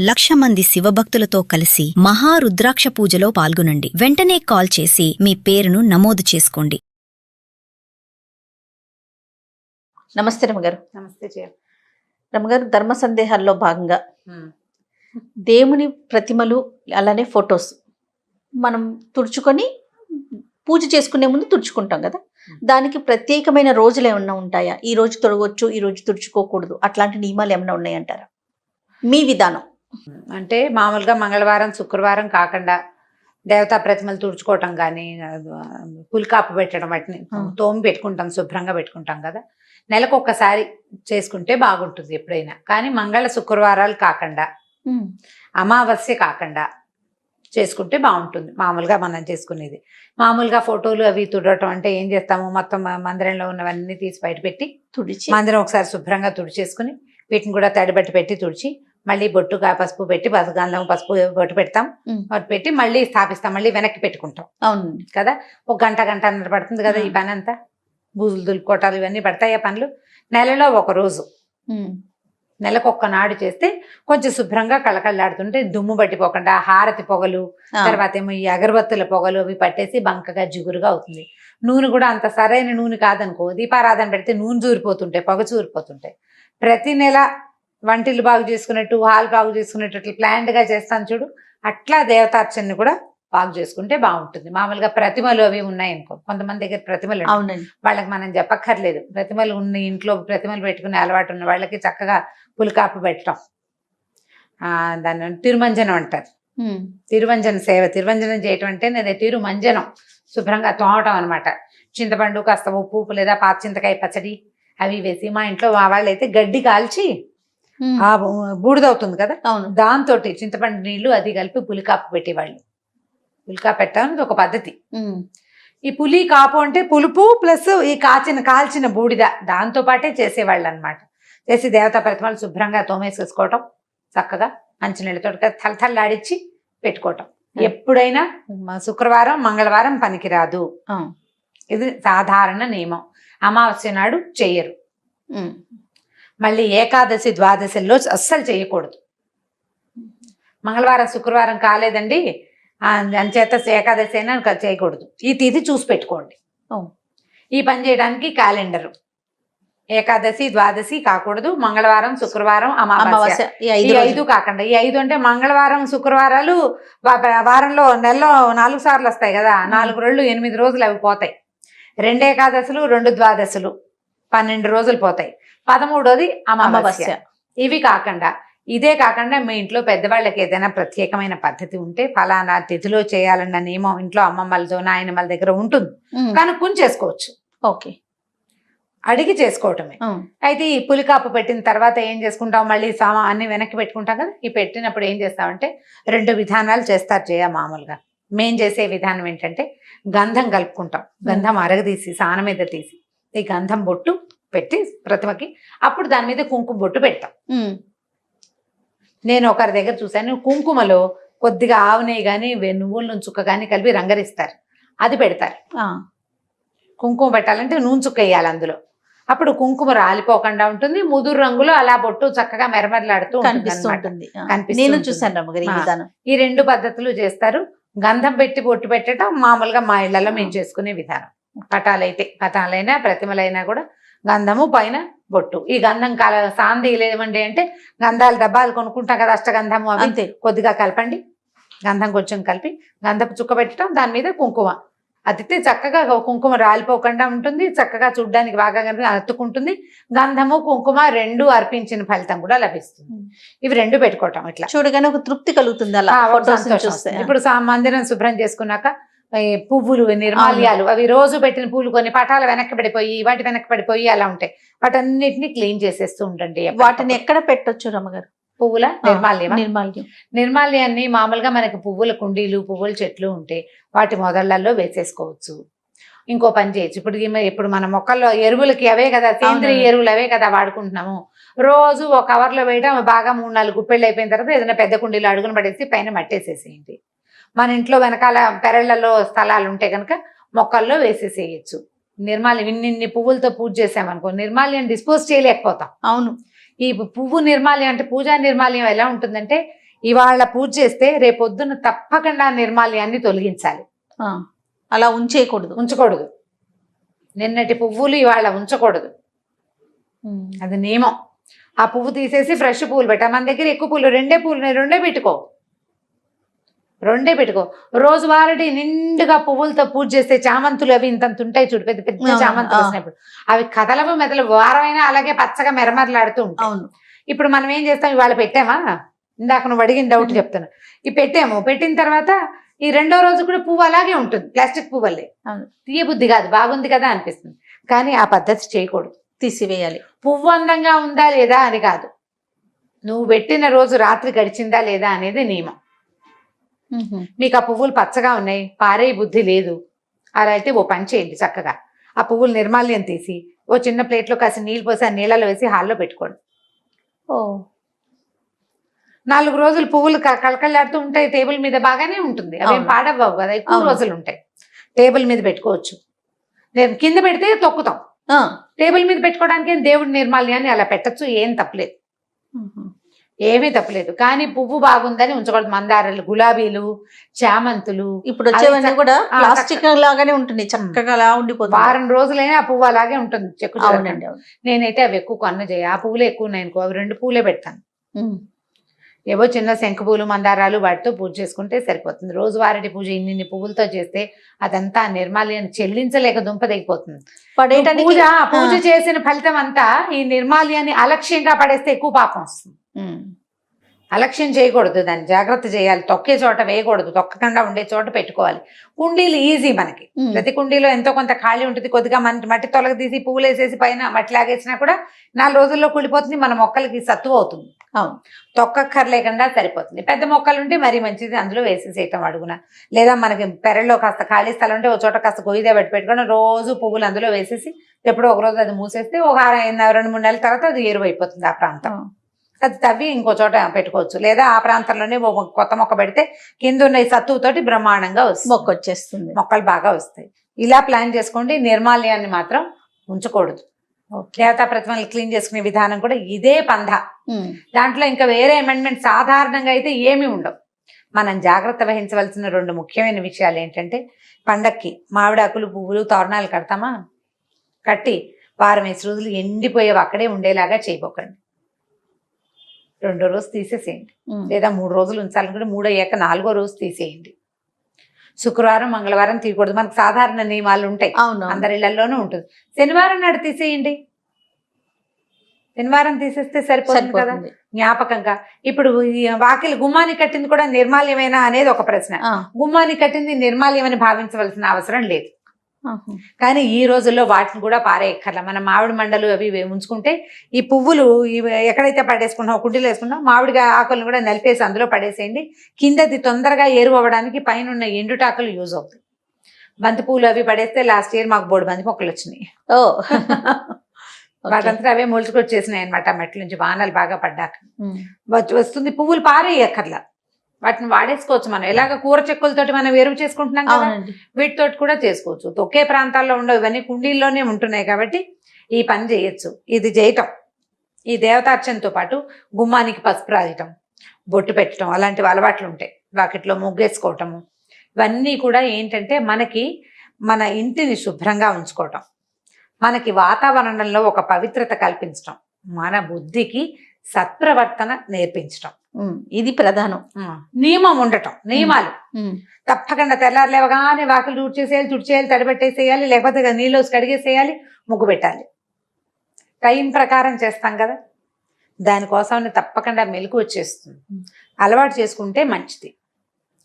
1,00,000 మంది శివభక్తులతో కలిసి మహారుద్రాక్ష పూజలో పాల్గొనండి. వెంటనే కాల్ చేసి మీ పేరును నమోదు చేసుకోండి. నమస్తే రమగారు. నమస్తే జయ. రమగారు, ధర్మ సందేహాల్లో భాగంగా దేవుని ప్రతిమలు అలానే ఫొటోస్ మనం తుడుచుకొని పూజ చేసుకునే ముందు తుడుచుకుంటాం కదా, దానికి ప్రత్యేకమైన రోజులు ఏమన్నా ఉంటాయా? ఈ రోజు తొడగొచ్చు, ఈ రోజు తుడుచుకోకూడదు, అట్లాంటి నియమాలు ఏమైనా ఉన్నాయంటారా? మీ విధానం అంటే మామూలుగా మంగళవారం శుక్రవారం కాకుండా దేవతా ప్రతిమలు తుడుచుకోవటం కానీ పులికాపు పెట్టడం, వాటిని తోమి పెట్టుకుంటాం, శుభ్రంగా పెట్టుకుంటాం కదా. నెలకు ఒక్కసారి చేసుకుంటే బాగుంటుంది ఎప్పుడైనా. కానీ మంగళ శుక్రవారాలు కాకుండా అమావాస్య కాకుండా చేసుకుంటే బాగుంటుంది. మామూలుగా మనం చేసుకునేది మామూలుగా ఫోటోలు అవి తుడవటం అంటే ఏం చేస్తాము, మొత్తం మందిరంలో ఉన్నవన్నీ తీసి బయట పెట్టి తుడిచి మందిరం ఒకసారి శుభ్రంగా తుడిచేసుకుని వీటిని కూడా తడిబట్టి పెట్టి తుడిచి మళ్ళీ బొట్టుగా పసుపు పెట్టి గంధం పసుపు బొట్టు పెడతాం, బొట్టు పెట్టి మళ్ళీ స్థాపిస్తాం, మళ్ళీ వెనక్కి పెట్టుకుంటాం. అవును కదా, ఒక గంటన్నర పడుతుంది కదా ఈ పని అంతా. బూజులు దులుపుకోటాలు ఇవన్నీ పడతాయి ఆ పనులు. నెలలో ఒక రోజు, నెలకు ఒక్కనాడు చేస్తే కొంచెం శుభ్రంగా కళకళలాడుతుంటే దుమ్ము పట్టిపోకుండా హారతి పొగలు, తర్వాత ఏమో ఈ అగరబత్తుల పొగలు అవి పట్టేసి బంకగా జిగురుగా అవుతుంది. నూనె కూడా అంత సరైన నూనె కాదనుకో, దీపారాధన పెడితే నూనె చూరిపోతుంటాయి, పొగ చూరిపోతుంటాయి. ప్రతి నెల వంటిల్లు బాగు చేసుకున్నట్టు, హాల్ బాగు చేసుకున్నట్టు అట్లా ప్లాన్డ్గా చేస్తాను చూడు, అట్లా దేవతార్చనని కూడా బాగు చేసుకుంటే బాగుంటుంది. మామూలుగా ప్రతిమలు అవి ఉన్నాయనుకో, కొంతమంది దగ్గర ప్రతిమలు వాళ్ళకి మనం చెప్పక్కర్లేదు. ప్రతిమలు ఉన్న ఇంట్లో ప్రతిమలు పెట్టుకునే అలవాటు ఉన్న వాళ్ళకి చక్కగా పులికాపు పెట్టడం, దాన్ని తిరుమంజనం అంటారు. తిరుమంజన సేవ, తిరుమంజనం చేయటం అంటే నేను తిరుమంజనం శుభ్రంగా తోమటం అనమాట. చింతపండు, కాస్త ఉప్పు లేదా పాత చింతకాయ పచ్చడి అవి వేసి, మా ఇంట్లో మా వాళ్ళు అయితే గడ్డి కాల్చి ఆ బూడిదవుతుంది కదా, దాంతో చింతపండు నీళ్లు అది కలిపి పులికాపు పెట్టేవాళ్ళు. పులికాపు పెట్టడానికి ఒక పద్ధతి. ఈ పులి కాపు అంటే పులుపు ప్లస్ ఈ కాల్చిన బూడిద, దాంతో పాటే చేసేవాళ్ళు అనమాట. చేసి దేవతా ప్రతిమలు శుభ్రంగా తోమేసేసుకోవటం, చక్కగా మంచినీళ్ళతో తలతల్లాడిచ్చి పెట్టుకోవటం. ఎప్పుడైనా శుక్రవారం మంగళవారం పనికిరాదు, ఇది సాధారణ నియమం. అమావాస్య నాడు చెయ్యరు. మళ్ళీ ఏకాదశి ద్వాదశిలో అస్సలు చేయకూడదు. మంగళవారం శుక్రవారం కాలేదండి అంచేత ఏకాదశి అయినా చేయకూడదు. ఈ తిథి చూసి పెట్టుకోండి. ఈ పని చేయడానికి క్యాలెండరు ఏకాదశి ద్వాదశి కాకూడదు, మంగళవారం శుక్రవారం అమావాస్య ఈ 5 కాకుండా, ఈ 5 అంటే మంగళవారం శుక్రవారాలు వారంలో నెలలో 4 సార్లు వస్తాయి కదా, 4 రోజులు 8 రోజులు అవి పోతాయి. 2 ఏకాదశులు 2 ద్వాదశులు 12 రోజులు పోతాయి. 13వది అమావాస్య. ఇవి కాకుండా, ఇదే కాకుండా మీ ఇంట్లో పెద్దవాళ్ళకి ఏదైనా ప్రత్యేకమైన పద్ధతి ఉంటే ఫలానా తిథిలో చేయాలన్న నియమం ఇంట్లో అమ్మమ్మలతో నాయనమ్మల దగ్గర ఉంటుంది, కనుక్కొని చేసుకోవచ్చు. ఓకే, అడిగి చేసుకోవటమే. అయితే ఈ పులికాపు పెట్టిన తర్వాత ఏం చేసుకుంటాం, మళ్ళీ అన్ని వెనక్కి పెట్టుకుంటాం కదా. ఈ పెట్టినప్పుడు ఏం చేస్తామంటే 2 విధానాలు చేస్తారు చేయ. మామూలుగా మేం చేసే విధానం ఏంటంటే గంధం కలుపుకుంటాం. గంధం అరగదీసి సాన మీద తీసి ఈ గంధం బొట్టు పెట్టి ప్రతిమకి, అప్పుడు దాని మీద కుంకుమ బొట్టు పెడతాం. నేను ఒకరి దగ్గర చూశాను, కుంకుమలో కొద్దిగా ఆవు నెయ్యి కానీ నువ్వుల నూనె చుక్క కానీ కలిపి రంగరిస్తారు, అది పెడతారు. కుంకుమ పెట్టాలంటే నూనె చుక్క వేయాలి అందులో, అప్పుడు కుంకుమ రాలిపోకుండా ఉంటుంది. ముదురు రంగులో అలా బొట్టు చక్కగా మెరమెరలాడుతూ కనిపిస్తుంది. ఈ 2 పద్ధతులు చేస్తారు. గంధం పెట్టి బొట్టు పెట్టడం మామూలుగా మా ఇళ్లలో మేము చేసుకునే విధానం. పటాలైనా ప్రతిమలైనా కూడా గంధము పైన బొట్టు. ఈ గంధం సాంది లేవండి అంటే గంధాల డబ్బాలు కొనుక్కుంటాం కదా, అష్టగంధము అవి అంతే, కొద్దిగా కలపండి. గంధం కొంచెం కలిపి గంధపు చుక్క పెట్టడం, దాని మీద కుంకుమ అతితే చక్కగా కుంకుమ రాలిపోకుండా ఉంటుంది, చక్కగా చూడ్డానికి బాగా అతుక్కుంటుంది. గంధము కుంకుమ 2 అర్పించిన ఫలితం కూడా లభిస్తుంది. ఇవి 2 పెట్టుకోవటం ఇట్లా చూడగానే ఒక తృప్తి కలుగుతుంది. అలా ఇప్పుడు మందిరం శుభ్రం చేసుకున్నాక పువ్వులు నిర్మాల్యాలు అవి రోజు పెట్టిన పూలు కొన్ని పటాలు వెనక్కి పడిపోయి వాటి వెనక్కి పడిపోయి అలా ఉంటాయి, వాటన్నిటిని క్లీన్ చేసేస్తూ ఉండండి. వాటిని ఎక్కడ పెట్టొచ్చు రమ్మగారు? పువ్వుల నిర్మాల్యాన్ని మామూలుగా మనకి పువ్వుల కుండీలు పువ్వుల చెట్లు ఉంటే వాటి మొదళ్లలో వేసేసుకోవచ్చు. ఇంకో పని చేయొచ్చు, ఇప్పుడు మన మొక్కల్లో ఎరువులకి అవే కదా, సేంద్రియ ఎరువులు అవే కదా వాడుకుంటున్నాము. రోజు ఒక కవర్లో వేయడం, బాగా 3-4 గుప్పెళ్ళు అయిపోయిన తర్వాత ఏదైనా పెద్ద కుండీలో అడుగున పడేసి పైన మట్టేసేసేయండి. మన ఇంట్లో వెనకాల పెరళ్లలో స్థలాలు ఉంటే కనుక మొక్కల్లో వేసేసేయచ్చు. నిర్మాల్యం ఇన్ని పువ్వులతో పూజ చేసామనుకో, నిర్మాల్యం డిస్పోజ్ చేయలేకపోతాం. అవును, ఈ పువ్వు నిర్మాల్యం అంటే పూజా నిర్మాల్యం ఎలా ఉంటుందంటే ఇవాళ పూజ చేస్తే రేపొద్దున తప్పకుండా నిర్మాల్యాన్ని తొలగించాలి. అలా ఉంచకూడదు. నిన్నటి పువ్వులు ఇవాళ ఉంచకూడదు, అది నియమం. ఆ పువ్వు తీసేసి ఫ్రెష్ పువ్వులు పెట్టా. మన దగ్గర ఎక్కువ పువ్వులు రెండే పెట్టుకో. రోజువారీ నిండుగా పువ్వులతో పూజ చేస్తే చామంతులు అవి ఇంతంత ఉంటాయి చూడు, పెద్ద పెద్ద చామంతులు వచ్చినప్పుడు అవి కదలవు మెదలు వారమైనా అలాగే పచ్చగా మెరమరలాడుతూ ఉంటాయి. ఇప్పుడు మనం ఏం చేస్తాం, ఇవాళ పెట్టామా, ఇందాక నువ్వు అడిగిన డౌట్ చెప్తాను, పెట్టిన తర్వాత ఈ రెండో రోజు కూడా పువ్వు అలాగే ఉంటుంది, ప్లాస్టిక్ పువ్వులే, తీయబుద్ధి కాదు, బాగుంది కదా అనిపిస్తుంది. కానీ ఆ పద్ధతి చేయకూడదు, తీసివేయాలి. పువ్వు అందంగా ఉందా లేదా అని కాదు, నువ్వు పెట్టిన రోజు రాత్రి గడిచిందా లేదా అనేది నియమం. మీకు ఆ పువ్వులు పచ్చగా ఉన్నాయి, పారే బుద్ధి లేదు, అలా అయితే ఓ పని చేయండి, చక్కగా ఆ పువ్వులు నిర్మాల్యం తీసి ఓ చిన్న ప్లేట్లో కాసి నీళ్ళు పోసి ఆ నీళ్ళలో వేసి హాల్లో పెట్టుకోండి. 4 రోజులు పువ్వులు కళకళలాడుతూ ఉంటాయి, టేబుల్ మీద బాగానే ఉంటుంది, అవేం పాడవ్వవు కదా, ఎక్కువ రోజులు ఉంటాయి. టేబుల్ మీద పెట్టుకోవచ్చు, కింద పెడితే తొక్కుతాం, టేబుల్ మీద పెట్టుకోవడానికి దేవుడి నిర్మాల్యాన్ని అలా పెట్టచ్చు, ఏం తప్పలేదు, ఏమీ తప్పలేదు. కానీ పువ్వు బాగుందని ఉంచకూడదు. మందారాలు, గులాబీలు, చామంతులు ఇప్పుడు వచ్చేవన్నీ కూడా ప్లాస్టిక్ లాగానే ఉంటుంది, చక్కగా అలా ఉండిపోతుంది. వారం రోజులైనా ఆ పువ్వు అలాగే ఉంటుంది, చెక్కు. నేనైతే అవి ఎక్కువ కొన్న చేయ, ఆ పువ్వులే ఎక్కువ ఉన్నాయి అనుకో, అవి 2 పువ్వులే పెడతాను. ఏవో చిన్న శంఖ పువ్వులు, మందారాలు వాటితో పూజ చేసుకుంటే సరిపోతుంది. రోజువారీ పూజ ఇన్ని పువ్వులతో చేస్తే అదంతా నిర్మాల్యాన్ని చెల్లించలేక దుంపదగిపోతుంది. పూజ చేసిన ఫలితం అంతా ఈ నిర్మాల్యాన్ని అలక్ష్యంగా పడేస్తే ఎక్కువ పాపం వస్తుంది. అలక్ష్యం చేయకూడదు, దాన్ని జాగ్రత్త చేయాలి. తొక్కే చోట వేయకూడదు, తొక్కకుండా ఉండే చోట పెట్టుకోవాలి. కుండీలు ఈజీ, మనకి ప్రతి కుండీలో ఎంతో కొంత ఖాళీ ఉంటుంది, కొద్దిగా మట్టి తొలగ తీసి పువ్వులు వేసేసి పైన మట్టి లాగేసినా కూడా 4 రోజుల్లో కుళ్ళిపోతుంది, మన మొక్కలకి సత్తువ అవుతుంది. తొక్కక్కర్లేకుండా సరిపోతుంది. పెద్ద మొక్కలు ఉంటే మరీ మంచిది, అందులో వేసేసేయటం అడుగున, లేదా మనకి పెరల్లో కాస్త ఖాళీ స్థలం ఉంటే ఒక చోట కాస్త గొయ్యిదే పెట్టుకొని రోజు పువ్వులు అందులో వేసేసి ఎప్పుడో ఒక రోజు అది మూసేస్తే ఒక 2-3 నెలల తర్వాత అది ఎరువైపోతుంది. ఆ ప్రాంతం అది తవ్వి ఇంకో చోట పెట్టుకోవచ్చు, లేదా ఆ ప్రాంతంలోనే కొత్త మొక్క పెడితే కింద ఉన్న ఈ సత్తువుతోటి బ్రహ్మాండంగా వచ్చేస్తుంది, మొక్కలు బాగా వస్తాయి. ఇలా ప్లాన్ చేసుకోండి. నిర్మాల్యాన్ని మాత్రం ఉంచకూడదు. దేవతా ప్రతిమలు క్లీన్ చేసుకునే విధానం కూడా ఇదే పంధ. దాంట్లో ఇంకా వేరే అమెండ్మెంట్ సాధారణంగా అయితే ఏమీ ఉండవు. మనం జాగ్రత్త వహించవలసిన 2 ముఖ్యమైన విషయాలు ఏంటంటే, పండక్కి మామిడాకులు, పువ్వులు, తోరణాలు కడతామా, కట్టి 4 రోజులు ఎండిపోయేవి అక్కడే ఉండేలాగా చేయబోకండి. 2వ రోజు తీసేసేయండి, లేదా 3 రోజులు ఉంచాలనుకుంటే 3 అయ్యాక 4వ రోజు తీసేయండి. శుక్రవారం, మంగళవారం తీయకూడదు, మనకు సాధారణ నియమాలు ఉంటాయి, అందరి ఇళ్లలోనూ ఉంటుంది. శనివారం నాడు తీసేయండి, శనివారం తీసేస్తే సరిపోతుంది కదా జ్ఞాపకంగా. ఇప్పుడు వాకిలి గుమ్మాన్ని కట్టింది కూడా నిర్మాల్యమేనా అనేది ఒక ప్రశ్న. గుమ్మాన్ని కట్టింది నిర్మాల్యమని భావించవలసిన అవసరం లేదు. కానీ ఈ రోజుల్లో వాటిని కూడా పారేయక్కర్ల. మన మామిడి మండలు అవి ఉంచుకుంటే ఈ పువ్వులు ఎక్కడైతే పడేసుకుంటామో కుండీలో వేసుకుంటాం, మామిడిగా ఆకులను కూడా నలిపేసి అందులో పడేసేయండి. కిందది తొందరగా ఎరువు అవ్వడానికి పైన ఉన్న ఎండుటాకులు యూజ్ అవుతాయి. బంతి పువ్వులు అవి పడేస్తే లాస్ట్ ఇయర్ మాకు 3 బంతి మొక్కలు వచ్చినాయి. వాటంతా అవే మొలుచుకొచ్చేసినాయి అనమాట, మెట్ల నుంచి వానలు బాగా పడ్డాక వస్తుంది. పువ్వులు పారేయక్కర్లా, వాటిని వాడేసుకోవచ్చు. మనం ఎలాగ కూర చెక్కులతోటి మనం ఎరువు చేసుకుంటున్నాం కదా, వీటితోటి కూడా చేసుకోవచ్చు. ఒకే ప్రాంతాల్లో ఉండవు, ఇవన్నీ కుండీల్లోనే ఉంటున్నాయి కాబట్టి ఈ పని చేయొచ్చు. ఇది చేయటం, ఈ దేవతార్చనతో పాటు గుమ్మానికి పసుపు రాయటం, బొట్టు పెట్టడం, అలాంటివి అలవాట్లు ఉంటాయి. వాకిట్లో ముగ్గేసుకోవటము, ఇవన్నీ కూడా ఏంటంటే మనకి మన ఇంటిని శుభ్రంగా ఉంచుకోవటం, మనకి వాతావరణంలో ఒక పవిత్రత కల్పించటం, మన బుద్ధికి సత్ప్రవర్తన నేర్పించటం, ఇది ప్రధానం. నియమం ఉండటం, నియమాలు తప్పకుండా తెల్లారు లేవగానే వాకిలు తుడిచేసేయాలి, తడిపెట్టేసేయాలి, లేకపోతే నీళ్ళు కడిగేసేయాలి, ముగ్గు పెట్టాలి. టైం ప్రకారం చేస్తాం కదా, దానికోసం తప్పకుండా మెలకు వచ్చేస్తుంది. అలవాటు చేసుకుంటే మంచిది.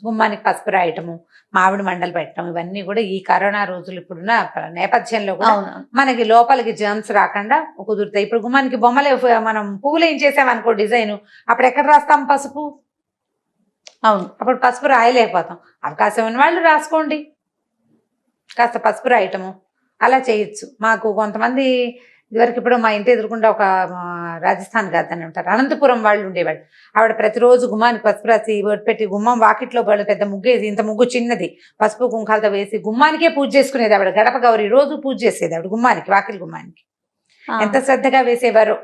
గుమ్మానికి పసుపు రాయటము, మామిడి మండలు పెట్టడం, ఇవన్నీ కూడా ఈ కరోనా రోజులు ఇప్పుడున్న నేపథ్యంలో కూడా మనకి లోపలికి జర్మ్స్ రాకుండా కుదురుతాయి. ఇప్పుడు గుమ్మానికి బొమ్మలే మనం పువ్వులు ఏం చేసామనుకో డిజైన్, అప్పుడు ఎక్కడ రాస్తాం పసుపు? అప్పుడు పసుపు రాయలేకపోతాం. అవకాశం ఉన్న వాళ్ళు రాసుకోండి, కాస్త పసుపు రాయటము అలా చేయొచ్చు. మాకు కొంతమంది ఇదివరకు ఇప్పుడు మా ఇంటి ఎదురుకుండా ఒక రాజస్థాన్ గాదని ఉంటారు, అనంతపురం వాళ్ళు ఉండేవాళ్ళు. ఆవిడ ప్రతిరోజు గుమ్మానికి పసుపు రాసి పెట్టి గుమ్మం వాకిట్లో వాళ్ళు పెద్ద ముగ్గేసి, ఇంత ముగ్గు చిన్నది పసుపు కుంకాలతో వేసి గుమ్మానికే పూజ చేసుకునేది ఆవిడ. గడప గౌరి రోజు పూజ చేసేది ఆవిడ గుమ్మానికి, వాకిలి గుమ్మానికి. ఎంత శ్రద్ధగా వేసేవారో.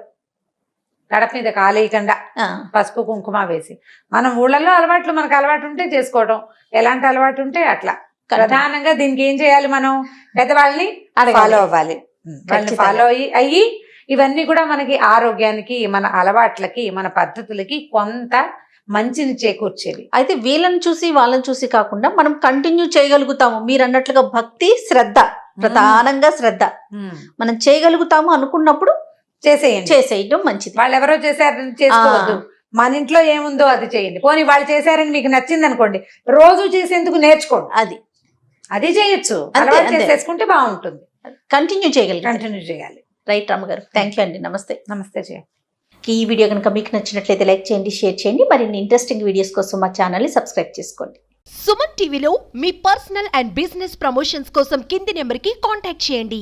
గడప మీద కాలేయకుండా ఆ, పసుపు కుంకుమ వేసి. మనం ఊళ్ళలో అలవాట్లు మనకు అలవాటు ఉంటే చేసుకోవడం, ఎలాంటి అలవాటు ఉంటే అట్లా. ప్రధానంగా దీనికి ఏం చేయాలి, మనం పెద్దవాళ్ళని అడగాలి. ఫాలో అవ్వాలి. వాళ్ళని ఖచ్చితంగా. ఫాలో అయ్యి ఇవన్నీ కూడా మనకి ఆరోగ్యానికి, మన అలవాట్లకి, మన పద్ధతులకి కొంత మంచిని చేకూర్చేవి. అయితే వీళ్ళని చూసి వాళ్ళని చూసి కాకుండా మనం కంటిన్యూ చేయగలుగుతాము. మీరు అన్నట్లుగా భక్తి, శ్రద్ధ, ప్రధానంగా శ్రద్ధ మనం చేయగలుగుతాము అనుకున్నప్పుడు చేసేయండి. చేసేయడం మంచిది. వాళ్ళు ఎవరో చేశారని చేసుకోవద్దు. మన ఇంట్లో ఏముందో అది చేయండి. పోనీ వాళ్ళు చేశారని మీకు నచ్చింది అనుకోండి, రోజు చేసేందుకు నేర్చుకోండి. అది చేయొచ్చు. అలవాటు అంతే. చేసేసుకుంటే బాగుంటుంది. కంటిన్యూ చేయగలిగాం. కంటిన్యూ చేయాలి. రైట్ రామగారు, థ్యాంక్ యూ అండి. నమస్తే. నమస్తే జయ. ఈ వీడియో కనుక మీకు నచ్చినట్లయితే లైక్ చేయండి, షేర్ చేయండి. మరిన్ని ఇంట్రెస్టింగ్ వీడియోస్ కోసం మా ఛానల్ని సబ్స్క్రైబ్ చేసుకోండి. సుమన్ టీవీలో మీ పర్సనల్ అండ్ బిజినెస్ ప్రమోషన్స్ కోసం కింది నెంబర్కి కాంటాక్ట్ చేయండి.